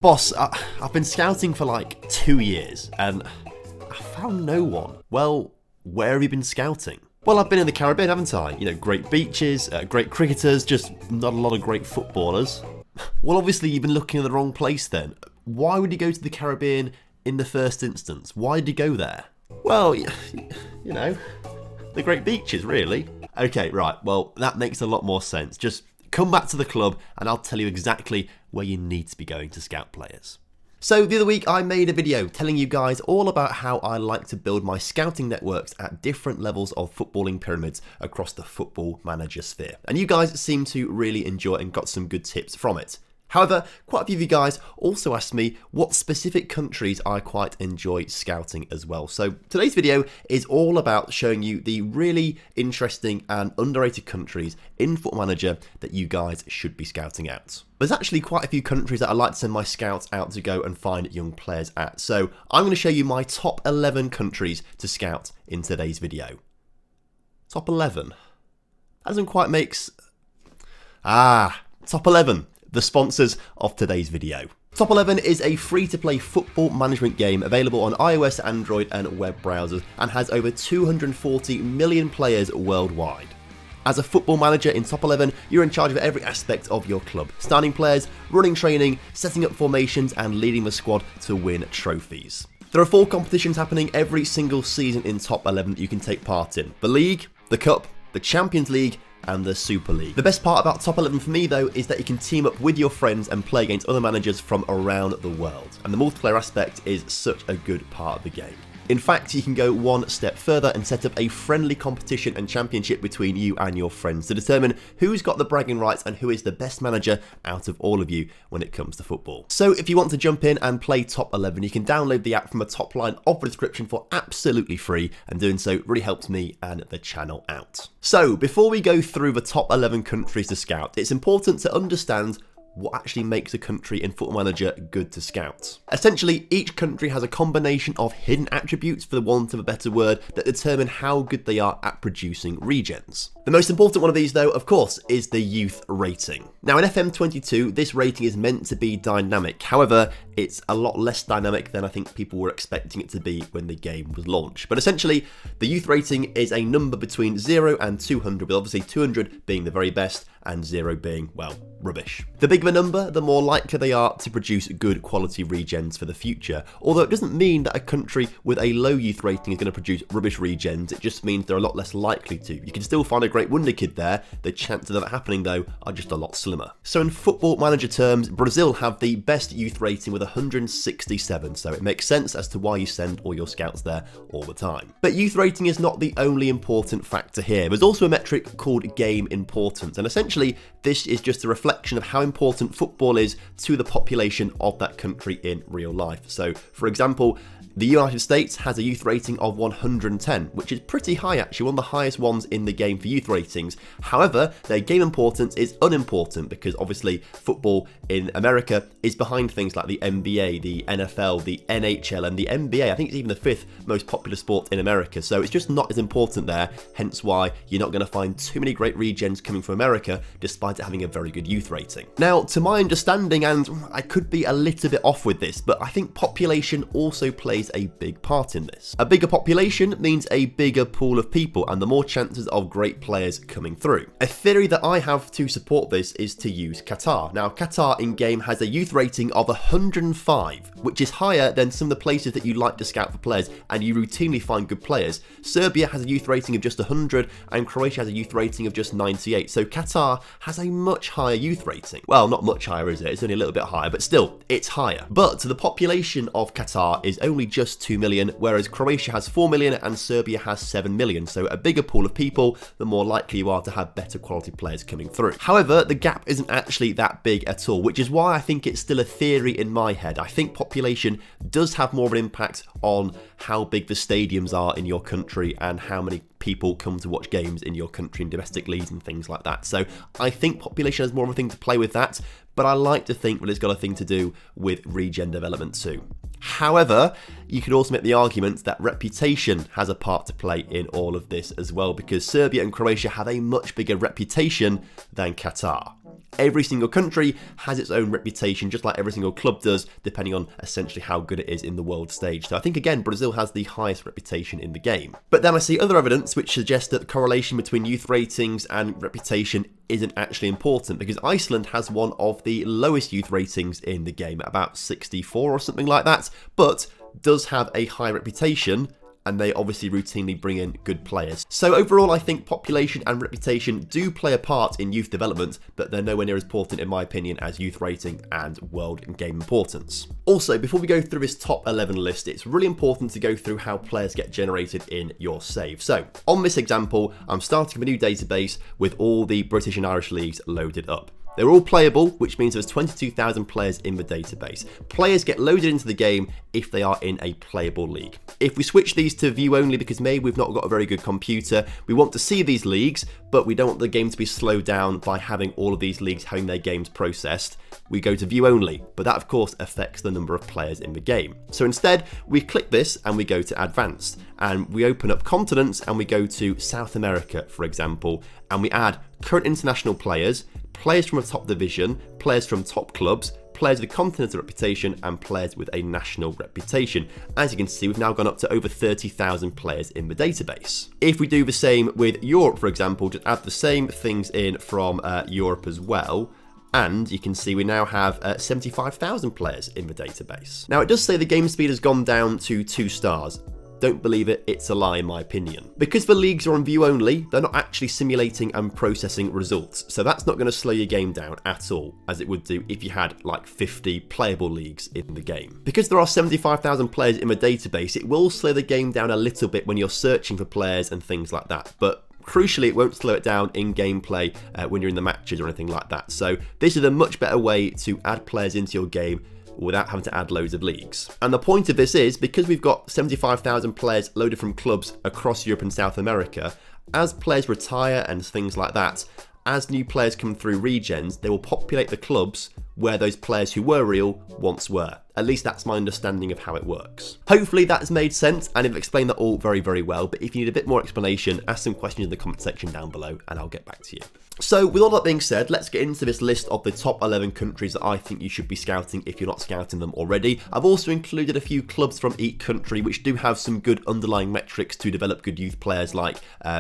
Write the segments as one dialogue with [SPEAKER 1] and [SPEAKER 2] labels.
[SPEAKER 1] Boss, I've been scouting for like 2 years and I found no one. Well, where have you been scouting? Well, I've been in the Caribbean, haven't I? You know, great beaches, great cricketers, just not a lot of great footballers. Well, obviously you've been looking in the wrong place then. Why would you go to the Caribbean in the first instance? Why did you go there? Well, you know, the great beaches, really. Okay, right, well, that makes a lot more sense. Just come back to the club and I'll tell you exactly where you need to be going to scout players. So the other week I made a video telling you guys all about how I like to build my scouting networks at different levels of footballing pyramids across the Football Manager sphere. And you guys seem to really enjoy it and got some good tips from it. However, quite a few of you guys also asked me what specific countries I quite enjoy scouting as well. So today's video is all about showing you the really interesting and underrated countries in Football Manager that you guys should be scouting out. There's actually quite a few countries that I like to send my scouts out to go and find young players at. So I'm going to show you my top 11 countries to scout in today's video. Top 11. That doesn't quite make top 11. The sponsors of today's video. Top 11 is a free-to-play football management game available on iOS, Android and web browsers and has over 240 million players worldwide. As a football manager in Top 11, you're in charge of every aspect of your club, starting players, running training, setting up formations and leading the squad to win trophies. There are 4 competitions happening every single season in Top 11 that you can take part in. The League, the Cup, the Champions League and the Super League. The best part about Top 11 for me though is that you can team up with your friends and play against other managers from around the world, and the multiplayer aspect is such a good part of the game. In fact, you can go one step further and set up a friendly competition and championship between you and your friends to determine who's got the bragging rights and who is the best manager out of all of you when it comes to football. So if you want to jump in and play Top 11, you can download the app from the top line of the description for absolutely free, and doing so really helps me and the channel out. So before we go through the top 11 countries to scout, it's important to understand what actually makes a country in Football Manager good to scout. Essentially, each country has a combination of hidden attributes, for the want of a better word, that determine how good they are at producing regens. The most important one of these though, of course, is the youth rating. Now in FM22, this rating is meant to be dynamic. However, it's a lot less dynamic than I think people were expecting it to be when the game was launched. But essentially, the youth rating is a number between 0 and 200, with obviously 200 being the very best and 0 being, well, rubbish. The bigger the number, the more likely they are to produce good quality regens for the future. Although it doesn't mean that a country with a low youth rating is going to produce rubbish regens, it just means they're a lot less likely to. You can still find a great Wonderkid there, the chances of that happening though are just a lot slimmer. So in Football Manager terms, Brazil have the best youth rating with 167, so it makes sense as to why you send all your scouts there all the time. But youth rating is not the only important factor here. There's also a metric called game importance, and essentially this is just a reflection of how important football is to the population of that country in real life. So for example, the United States has a youth rating of 110, which is pretty high actually, one of the highest ones in the game for youth ratings. However, their game importance is unimportant because obviously football in America is behind things like the NBA, the NFL, the NHL and the NBA. I think it's even the 5th most popular sport in America, so it's just not as important there, hence why you're not going to find too many great regens coming from America despite it having a very good youth rating. Now, to my understanding, and I could be a little bit off with this, but I think population also plays a big part in this. A bigger population means a bigger pool of people and the more chances of great players coming through. A theory that I have to support this is to use Qatar. Now, Qatar in-game has a youth rating of 105, which is higher than some of the places that you like to scout for players and you routinely find good players. Serbia has a youth rating of just 100 and Croatia has a youth rating of just 98. So Qatar has a much higher youth rating. Well, not much higher, is it? It's only a little bit higher, but still, it's higher. But the population of Qatar is only just 2 million, whereas Croatia has 4 million and Serbia has 7 million. So a bigger pool of people, the more likely you are to have better quality players coming through. However, the gap isn't actually that big at all, which is why I think it's still a theory in my head. I think population does have more of an impact on how big the stadiums are in your country and how many people come to watch games in your country in domestic leagues and things like that. So I think population has more of a thing to play with that, but I like to think that it's got a thing to do with regen development too. However, you could also make the argument that reputation has a part to play in all of this as well, because Serbia and Croatia have a much bigger reputation than Qatar. every single country has its own reputation, just like every single club does, depending on essentially how good it is in the world stage. So I think, again, Brazil has the highest reputation in the game. But then I see other evidence which suggests that the correlation between youth ratings and reputation isn't actually important, because Iceland has one of the lowest youth ratings in the game, about 64 or something like that, but does have a high reputation, and they obviously routinely bring in good players. So overall, I think population and reputation do play a part in youth development, but they're nowhere near as important, in my opinion, as youth rating and world and game importance. Also, before we go through this top 11 list, it's really important to go through how players get generated in your save. So on this example, I'm starting a new database with all the British and Irish leagues loaded up. They're all playable, which means there's 22,000 players in the database. Players get loaded into the game if they are in a playable league. If we switch these to view only, because maybe we've not got a very good computer, we want to see these leagues, but we don't want the game to be slowed down by having all of these leagues having their games processed, we go to view only, but that of course affects the number of players in the game. So instead, we click this and we go to advanced, and we open up continents and we go to South America, for example, and we add current international players, players from a top division, players from top clubs, players with a continental reputation, and players with a national reputation. As you can see, we've now gone up to over 30,000 players in the database. If we do the same with Europe, for example, just add the same things in from Europe as well, and you can see we now have 75,000 players in the database. Now, it does say the game speed has gone down to 2 stars. Don't believe it, it's a lie in my opinion. Because the leagues are on view only, they're not actually simulating and processing results, so that's not going to slow your game down at all, as it would do if you had like 50 playable leagues in the game. Because there are 75,000 players in the database, it will slow the game down a little bit when you're searching for players and things like that, but crucially, it won't slow it down in gameplay when you're in the matches or anything like that. So this is a much better way to add players into your game without having to add loads of leagues. And the point of this is, because we've got 75,000 players loaded from clubs across Europe and South America, as players retire and things like that, as new players come through regens, they will populate the clubs where those players who were real once were. At least that's my understanding of how it works. Hopefully that's made sense, and I've explained that all very, very well, but if you need a bit more explanation, ask some questions in the comment section down below and I'll get back to you. So with all that being said, let's get into this list of the top 11 countries that I think you should be scouting if you're not scouting them already. I've also included a few clubs from each country which do have some good underlying metrics to develop good youth players, like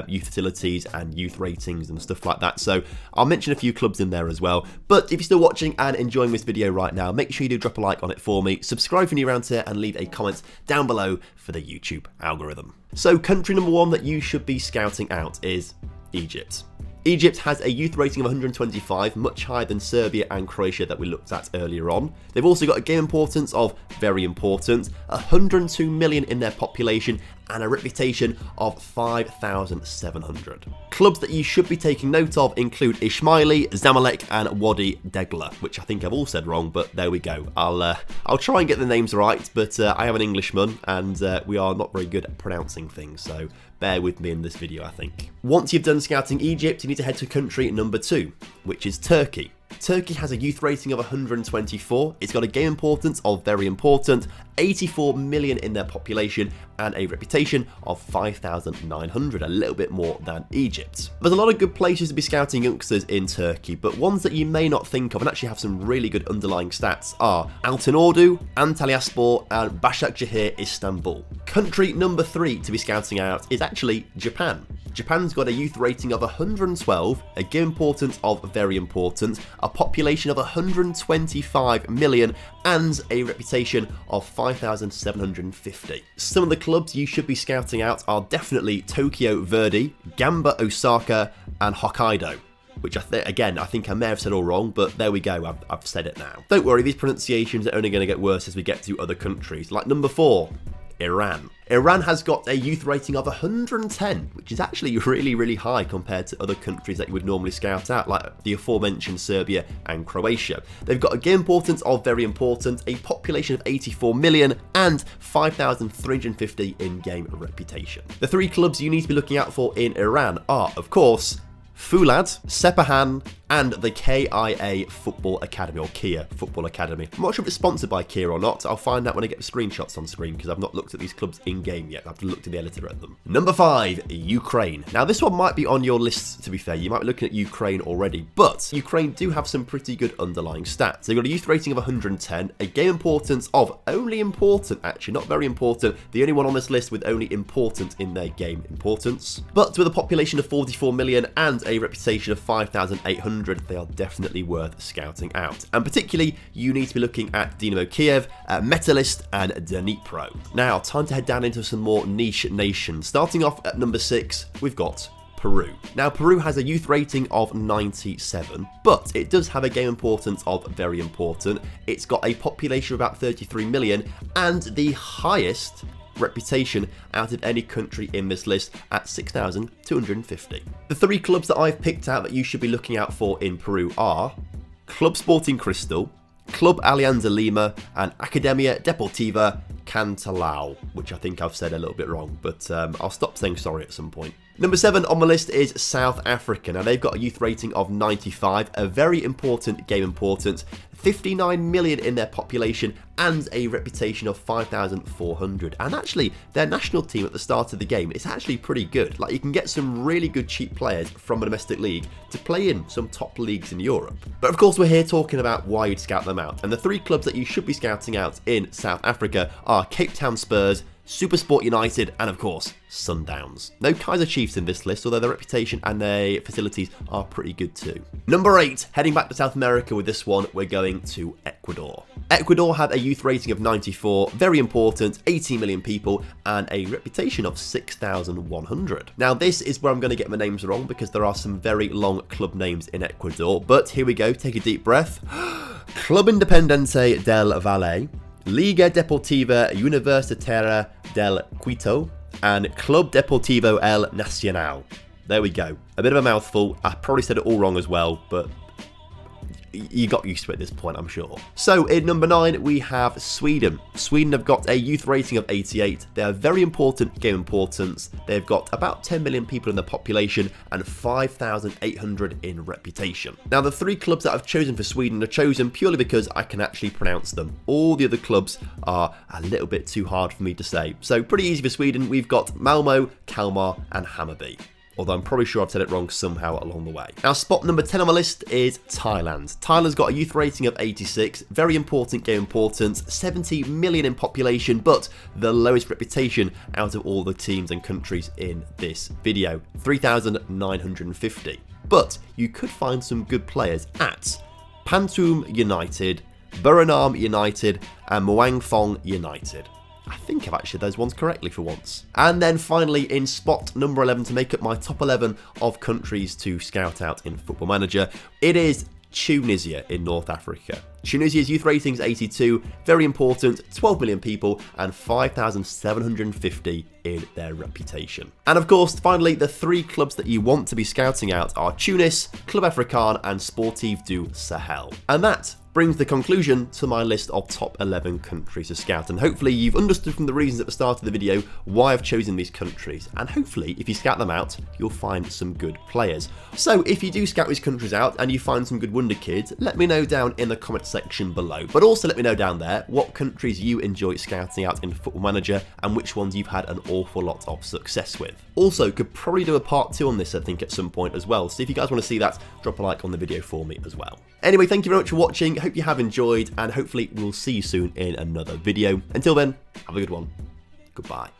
[SPEAKER 1] youth facilities and youth ratings and stuff like that. So I'll mention a few clubs in there as well. But if you're still watching and enjoying this video right now, make sure you do drop a like on it for me, subscribe if you're new around here, and leave a comment down below for the YouTube algorithm. So country number 1 that you should be scouting out is Egypt. Egypt has a youth rating of 125, much higher than Serbia and Croatia that we looked at earlier on. They've also got a game importance of very important, 102 million in their population, and a reputation of 5,700. Clubs that you should be taking note of include Ismaili, Zamalek, and Wadi Degla, which I think I've all said wrong, but there we go. I'll try and get the names right, but I am an Englishman, and we are not very good at pronouncing things, so bear with me in this video, I think. Once you've done scouting Egypt, you need to head to country number 2, which is Turkey. Turkey has a youth rating of 124, it's got a game importance of very important, 84 million in their population, and a reputation of 5,900, a little bit more than Egypt. There's a lot of good places to be scouting youngsters in Turkey, but ones that you may not think of and actually have some really good underlying stats are Altınordu, Antalyaspor, and Başakşehir Istanbul. Country number 3 to be scouting out is actually Japan. Japan's got a youth rating of 112, a game importance of very important, a population of 125 million, and a reputation of 5,750. Some of the clubs you should be scouting out are definitely Tokyo Verdy, Gamba Osaka, and Hokkaido, which I think I may have said all wrong, but there we go, I've said it now. Don't worry, these pronunciations are only going to get worse as we get to other countries, like number 4, Iran. Iran has got a youth rating of 110, which is actually really, really high compared to other countries that you would normally scout out, like the aforementioned Serbia and Croatia. They've got a game importance of very important, a population of 84 million, and 5,350 in-game reputation. The 3 clubs you need to be looking out for in Iran are, of course, Fulad, Sepahan, and the KIA Football Academy, or Kia Football Academy. I'm not sure if it's sponsored by Kia or not. I'll find out when I get the screenshots on screen because I've not looked at these clubs in-game yet. I have to look to the editor at them. Number 5, Ukraine. Now this one might be on your list, to be fair. You might be looking at Ukraine already, but Ukraine do have some pretty good underlying stats. They've got a youth rating of 110, a game importance of only important, actually, not very important. The only one on this list with only important in their game importance. But with a population of 44 million and a reputation of 5,800, they are definitely worth scouting out. And particularly, you need to be looking at Dynamo Kiev, Metalist, and Dnipro. Now, time to head down into some more niche nations. Starting off at number 6, we've got Peru. Now, Peru has a youth rating of 97, but it does have a game importance of very important. It's got a population of about 33 million and the highest reputation out of any country in this list at 6,250. The 3 clubs that I've picked out that you should be looking out for in Peru are Club Sporting Cristal, Club Alianza Lima, and Academia Deportiva Cantolao, which I think I've said a little bit wrong, but I'll stop saying sorry at some point. Number 7 on the list is South Africa. Now, they've got a youth rating of 95, a very important game importance, 59 million in their population, and a reputation of 5,400. And actually, their national team at the start of the game is actually pretty good. Like, you can get some really good cheap players from a domestic league to play in some top leagues in Europe. But of course, we're here talking about why you'd scout them out. And the 3 clubs that you should be scouting out in South Africa are Cape Town Spurs, Supersport United, and of course, Sundowns. No Kaiser Chiefs in this list, although their reputation and their facilities are pretty good too. Number 8, heading back to South America with this one, we're going to Ecuador. Ecuador have a youth rating of 94, very important, 18 million people, and a reputation of 6,100. Now, this is where I'm going to get my names wrong because there are some very long club names in Ecuador, but here we go, take a deep breath. Club Independiente del Valle, Liga Deportiva Universitaria del Quito, and Club Deportivo El Nacional. There we go. A bit of a mouthful. I probably said it all wrong as well, but you got used to it at this point, I'm sure. So in number 9, we have Sweden. Sweden have got a youth rating of 88. They are very important game importance. They've got about 10 million people in their population and 5,800 in reputation. Now, the 3 clubs that I've chosen for Sweden are chosen purely because I can actually pronounce them. All the other clubs are a little bit too hard for me to say. So pretty easy for Sweden. We've got Malmo, Kalmar, and Hammarby. Although I'm probably sure I've said it wrong somehow along the way. Now, spot number 10 on my list is Thailand. Thailand's got a youth rating of 86, very important game importance, 70 million in population, but the lowest reputation out of all the teams and countries in this video, 3,950. But you could find some good players at Pantum United, Buranam United, and Muang Thong United. I think I've actually those ones correctly for once. And then finally, in spot number 11, to make up my top 11 of countries to scout out in Football Manager, it is Tunisia in North Africa. Tunisia's youth rating is 82, very important, 12 million people, and 5,750 in their reputation. And of course, finally, the 3 clubs that you want to be scouting out are Tunis, Club Africain, and Sportif du Sahel. And that brings the conclusion to my list of top 11 countries to scout, and hopefully you've understood from the reasons at the start of the video why I've chosen these countries, and hopefully if you scout them out you'll find some good players. So if you do scout these countries out and you find some good Wonderkids, let me know down in the comment section below, but also let me know down there what countries you enjoy scouting out in Football Manager and which ones you've had an awful lot of success with. Also, could probably do a part 2 on this I think at some point as well, so if you guys want to see that, drop a like on the video for me as well. Anyway, thank you very much for watching, hope you have enjoyed, and hopefully we'll see you soon in another video. Until then, have a good one. Goodbye.